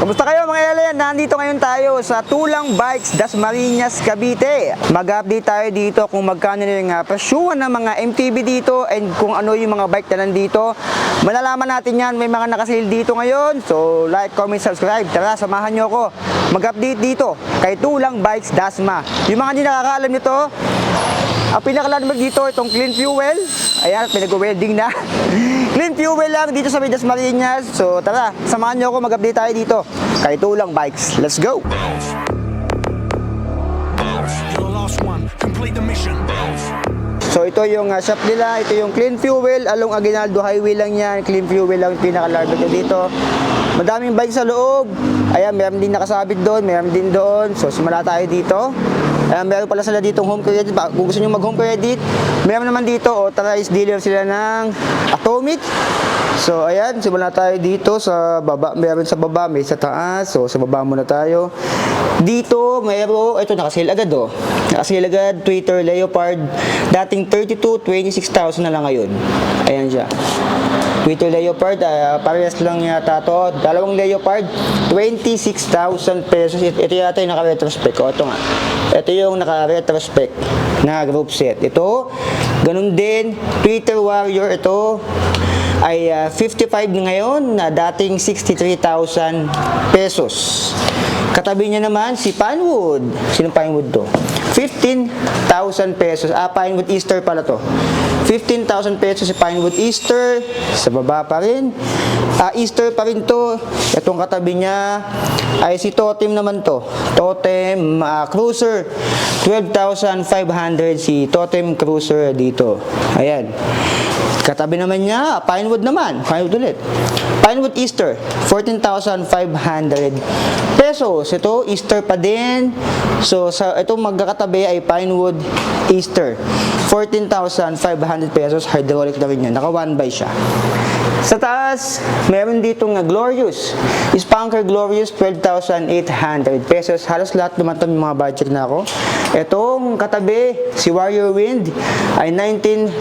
Kumusta kayo mga alien? Nandito ngayon tayo sa Tulang Bikes, Dasmariñas, Cavite. Mag-update tayo dito kung magkano yung presyuhan ng mga MTB dito and kung ano yung mga bike na nandito. Malalaman natin yan, may mga nakasale dito ngayon. So like, comment, subscribe. Tara, samahan nyo ako mag-update dito kay Tulang Bikes, Dasma. Yung mga hindi nakakaalam nito, ang pinakalandmark dito, itong clean fuel. Ayan, pinag-welding na. Clean fuel lang dito sa Dasmariñas. So tara, samahan nyo ako mag-update tayo dito kay Tulang Bikes. Let's go! So ito yung shop nila, ito yung clean fuel, along Aguinaldo Highway lang yan. Clean fuel lang yung pinaka-large dito. Madaming bike sa loob. Ayan, meron din nakasabit doon, meron din doon. So simula tayo dito. Meron pala sila ditong home credit. Kung gusto nyo mag-home credit, meron naman dito, authorized dealer sila ng Atomic. So ayan, simula tayo dito sa baba. Meron sa baba, may sa taas. So sa baba muna tayo. Dito, meron, ito nakasale agad oh. Nakasale agad, Twitter Leopard. Dating 32, 26,000 na lang ngayon. Ayan siya. Twitter Leopard, parehas lang yata to. Dalawang Leopard, 26,000 pesos. Ito yata yung naka-retrospect. O, ito nga. Ito yung naka-retrospect na group set. Ito, ganun din. Twitter Warrior, ito ay 55 ngayon na dating 63,000 pesos. Katabi niya naman si Pinewood. Sinong Pinewood to? 15,000 pesos. Pinewood Easter pala to. 15,000 pesos si Pinewood Easter. Sa baba pa rin. Easter pa rin to. Itong katabi niya ay si Totem naman to. Totem Cruiser. 12,500 si Totem Cruiser dito. Ayan. Katabi naman niya, Pinewood naman. Pinewood ulit. Pinewood Easter, 14,500 pesos. Ito, Easter pa din. So, itong magkakatabi ay Pinewood Easter. 14,500 pesos. Hydraulic na rin yan. Naka 1 by siya. Sa taas, meron ditong Glorious. Spunker Glorious, 12,800 pesos. Halos lahat naman ito mga budget na ako. Itong katabi, si Warrior Wind, ay 19,000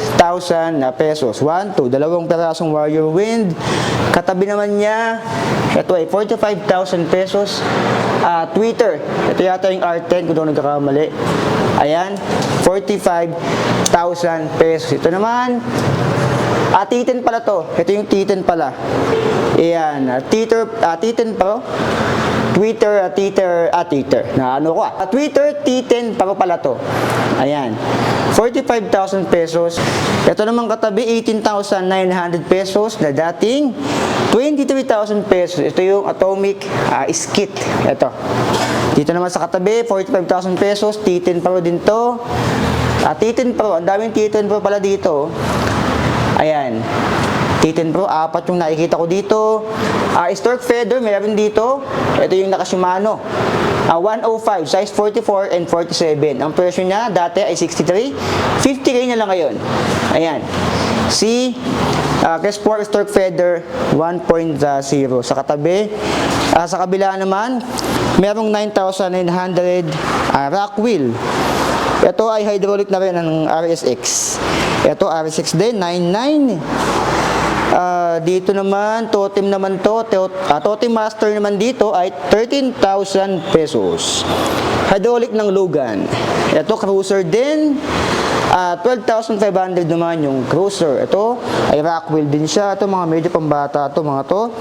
pesos. 1, 2, dalawang perasong Warrior Wind. Katabi naman niya, ito ay 45,000 pesos. Twitter, ito yata yung R10 kung doon nagkakamali. Ayan, 45,000 pesos. Ito naman, T10 pala to. Ito yung T10 pala. Ayan. T10 Pro. Twitter. Na ano ko Twitter T10 Pro pala to. Ayan. 45,000 pesos. Ito naman katabi, 18,900 pesos na dating 23,000 pesos. Ito yung Atomic Skit. Ito. Dito naman sa katabi, 45,000 pesos. T10 Pro din to. T10 Pro. Ang daming T10 Pro pala dito. Ayan. T10 Pro, 4 yung nakikita ko dito. Stork Feather, meron dito. Ito yung naka-Shimano. 105, size 44 and 47. Ang presyo niya dati ay 63. 50k na lang ngayon. Ayan. Si Cresport Stork Feather 1.0. Sa katabi, sa kabila naman, merong 9,900 rack wheel. Ito ay hydraulic na rin ng RSX. Ito RSX din, 99. Dito naman, Totem naman to. Totem Master naman dito ay 13,000 pesos. Hydraulic ng Logan. Ito Cruiser din. 12,500 naman yung Cruiser. Ito ay rack wheel din siya. Ito mga medyo pambata to mga to.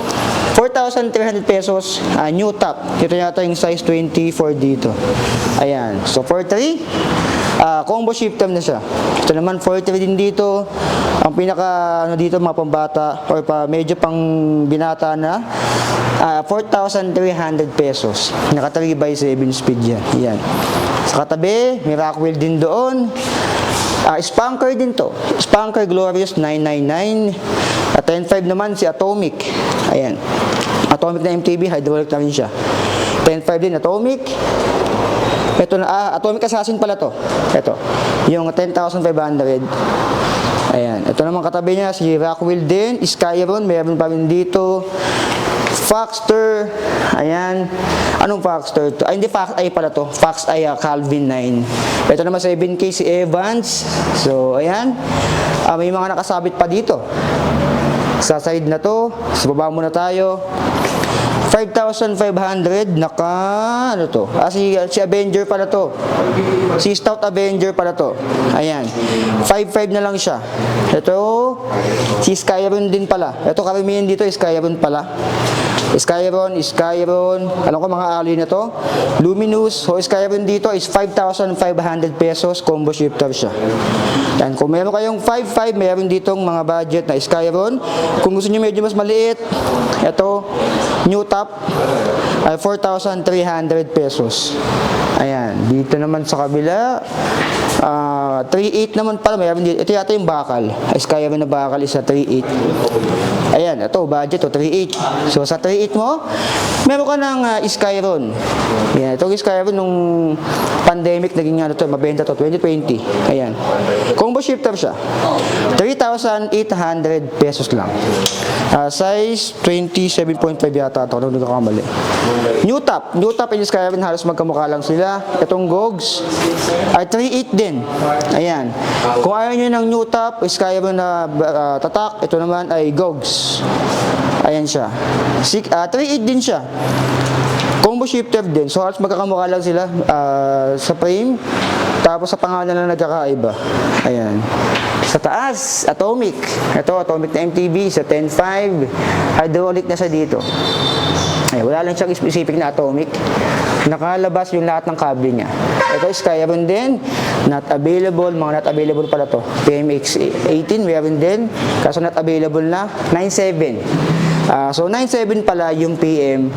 4,300 pesos new top. Ito yata yung size 24 dito. Ayan. So 43. Combo shifter na siya. Ito naman 43 din dito. Ang pinaka dito mga pambata or medyo pang binata na 4,300 pesos. Naka 3x7 speed yan. Yan. Sa katabi, may rack wheel din doon. Spunker din to. Spunker Glorious 999. At 10.5 naman si Atomic. Ayan. Atomic na MTB, hydraulic na rin siya. 10.5 din Atomic. Ito na, Atomic Assassin pala to. Ito. Yung 10,500. Ayan. Ito naman katabi niya, si Rockwell din. Skyron, meron pa rin dito. Foxter. Ayan. Anong Foxter to? Ay, hindi Fox Eye pala to. Fox Eye Calvin 9. Ito naman 7K si Evans. So, ayan. May mga nakasabit pa dito. Sa side na to. Sa baba muna tayo. 5,500 naka ano to? Si Avenger pala to. Si Stout Avenger pala to. Ayan. 5,500 na lang siya. Ito si Skyron din pala. Ito karamihan dito Skyron pala. Skyron, alam ko mga alloy na to. Luminous, so Skyron dito is 5,500 pesos, combo shifter siya. Yan, kung meron kayong 5,500, meron ditong mga budget na Skyron. Kung gusto niyo medyo mas maliit, ito, new top, ay 4,300 pesos. Ayan, dito naman sa kabila, 3,800 naman pala, meron dito. Ito yata yung bakal. Skyron na bakal is 3,800. Ayan, ito, budget to, 3,800. So, sa 3,800 mo, meron ka ng Skyron. Ayan, itong Skyron nung pandemic, naging ano to, mabenta to, 2020. Ayan. Combo shifter siya. 3,800 pesos lang. Size 27.5 yata ito, kung nagkakamali. New top and Skyron, halos magkamukha lang sila. Itong Gogs ay 3,800 din. Ayan. Kung ayaw nyo ng new top, Skyron na tatak, ito naman ay Gogs. Ayan siya. 3,800 din siya. Combo shifter din. So, halos magkakamukha lang sila sa frame. Tapos sa pangalan na nagkakaiba. Ayan. Sa taas, Atomic. Ito, Atomic na MTB sa 10.5. Hydraulic na siya dito. Ay, wala lang siyang specific na Atomic. Nakalabas yung lahat ng kable niya. Ito, Skyron din. Not available. Mga not available pala to. PMX 18, meron din. Kaso not available na. 9.7. So, 9.7 pala yung PM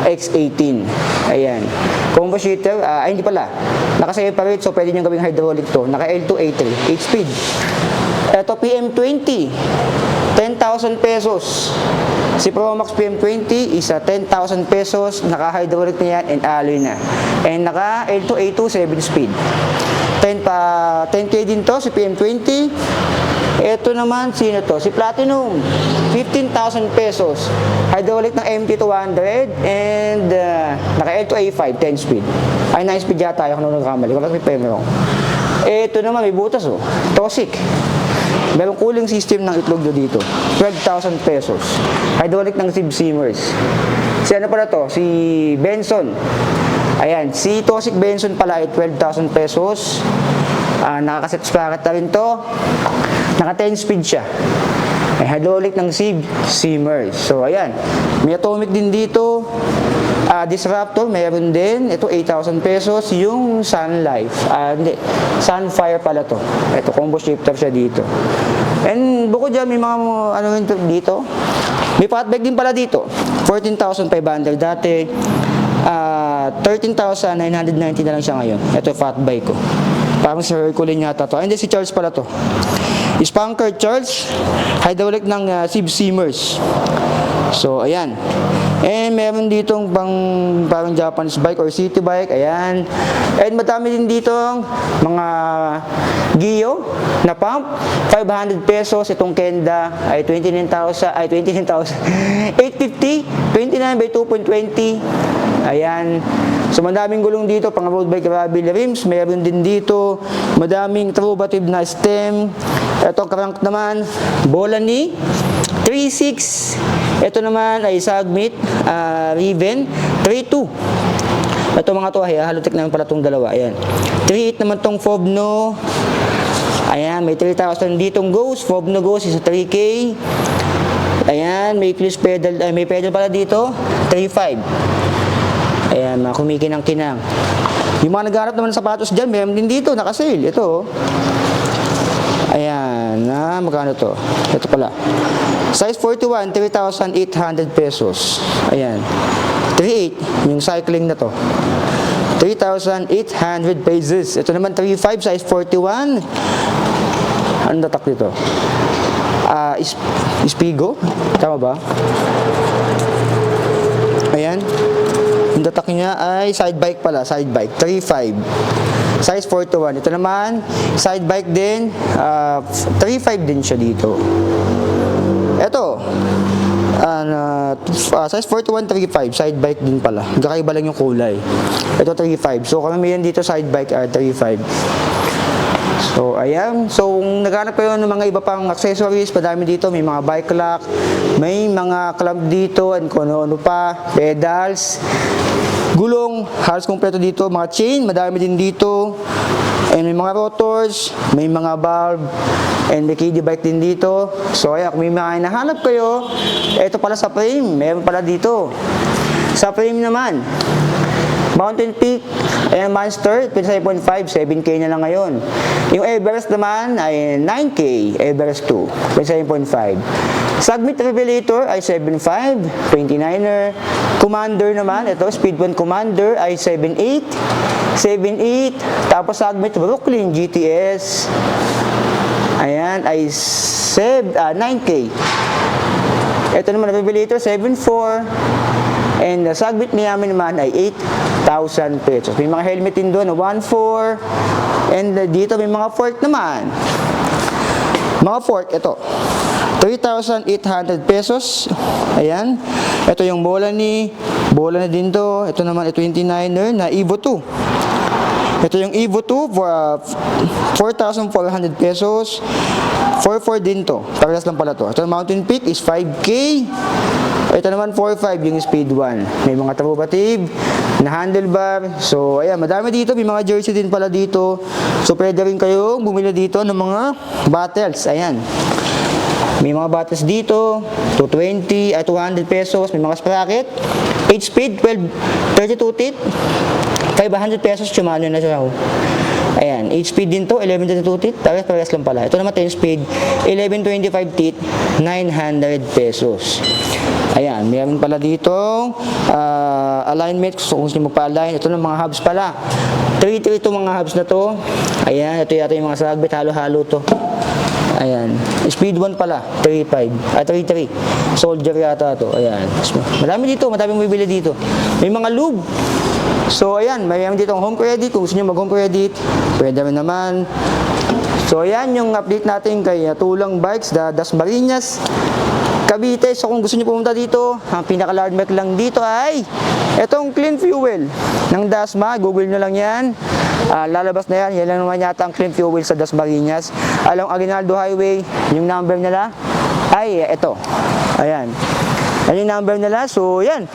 X18. Ayan. Combo shifter, hindi pala. Naka-separate, so pwede nyo gawing hydraulic to. Naka L2, A3. 8-speed. Ito, PM20. 10,000 pesos. Si Promax PM20 is 10,000 pesos. Naka-hydraulic na yan and alloy na. And naka L2, A2, 7-speed. 10K din to, si PM20. Ito naman, sino to? Si Platinum. 15,000 pesos. Hydraulic ng MT200 and naka L2A5, 10 speed. Ay, 9 speed yata yung nung nagkamali. Wala may pemero. Ito naman, may butas oh. Tosik. Merong cooling system ng itlog dito. 12,000 pesos. Hydraulic ng Sib Simmers. Si ano pala to? Si Benson. Ayan, si Tosik Benson pala ay 12,000 pesos. Nakakaset sprocket na rin to. Naka 10 speed siya. May hydraulic ng Sib Simmers. So, ayan. May Atomic din dito. Disruptor, mayroon din. Ito, 8,000 pesos. Yung Sun Life. Hindi. Sunfire pala to. Ito, combo shifter siya dito. And bukod dyan, may mga ano dito. May fatback din pala dito. 14,500 dati. 13,990 na lang siya ngayon. Ito, fatbike ko. Parang si Herculean yata to. Hindi, si Charles pala to. Spunker Charles. Hydraulic ng Sib Simmers. So, ayan. And meron ditong parang Japanese bike or city bike. Ayan. And madami din ditong mga Gio na pump. 500 pesos. Itong Kenda ay 29,000. Ay, 29,000. 850. 29 by 2.20. Ayan. So, madaming gulong dito, pang road bike gravel rims. Meron din dito, madaming trubative na stem. Ito, crank naman, bola ni 3.6. Ito naman ay Sagmit, Riven, 3.2. Ito mga to, halotek naman pala itong dalawa. Ayan. 3.8 naman itong Fobno. Ayan, may 3,000 ditong Ghost. Fobno Ghost is 3K. Ayan, may clutch pedal, may pedal pala dito, 3.5. Ayan, mga kumikinang-kinang. Yung mga nagharap naman ng sapatos dyan, meron din dito, naka-sale. Ito. Ayan, magkano to? Ito pala. Size 41, 3,800 pesos. Ayan. 3.8, yung cycling na to. 3,800 pesos. Ito naman, 3.5, size 41. Ano tatak dito? Spigo? Tama ba? Ayan. Yung tatak niya ay side bike pala, side bike, 3.5. Size 41. Ito naman, side bike din, 3.5 din siya dito. Ito, size 41, 3.5, side bike din pala. Kakaiba lang yung kulay. Ito 3.5. So, kami yan dito side bike 3.5. So, ayan. So, kung naghanap kayo ng mga iba pang accessories, padami dito. May mga bike lock, May mga clamp dito and kung ano pa, pedals, gulong, halos kompleto dito, mga chain, madami din dito. And may mga rotors, may mga valve, and may kiddie bike din dito. So ayan, kung may mga hinahanap kayo, ito pala sa frame, meron pala dito. Sa frame naman, Mountain Peak, ayan, Monster, 27.5, 7K na lang ngayon. Yung Everest naman ay 9K, Everest 2, 27.5. Summit Revelator ay 7.5, 29er. Commander naman, ito, Speed 1 Commander ay 7.8, 7.8. Tapos Summit Brooklyn GTS, ayan, ay 9K. Ito naman, Revelator, 7.4. And the Summit Miami naman ay 8,000 pesos. May mga helmet din doon na 1.4. And dito may mga fork naman. Mga fork, ito. 3,800 pesos. Ayan. Ito yung bola na din to. Ito naman ay 29er na Evo 2. Ito yung Evo 2 for 4,400 pesos. 4.4 din to. Parehas lang pala to. Ito Mountain Peak is 5K. Ito naman 4.5 yung Speed 1. May mga tabubatib na handlebar. So ayan, madami dito. May mga jersey din pala dito. So pwede rin kayong bumili dito ng mga battles. Ayan. May mga battles dito. 220 ay 200 pesos. May mga sprocket. 8 speed, 32 teeth. 500 pesos. Chumano na siya. Ayan, 8 speed din to, 11.22 teeth, parehas lang pala. Ito naman 10 speed, 11.25 teeth, 900 pesos. Ayan, meron pala dito alignment, kung gusto nyo magpa-align. Ito na mga hubs pala. 3.3 itong mga hubs na to. Ayan, ito yata yung mga sagbit, halo-halo to. Ayan, speed 1 pala, 3.5, 3.3. Soldier yata to. Ayan, madami dito, madaming bibili dito. May mga lube. So ayan, mayroon dito ang home credit. Kung gusto nyo mag home credit, pwede rin naman. So ayan yung update natin kay Tulang Bikes, Dasmariñas, Cavite. So kung gusto nyo pumunta dito, ang pinaka-landmark lang dito ay itong Clean Fuel ng Dasma. Google nyo lang yan. Lalabas na yan. Yan lang naman yata ang Clean Fuel sa Dasmariñas. Along Aguinaldo Highway, yung number nila ay ito. Ayan. Yan yung number nila. So yan.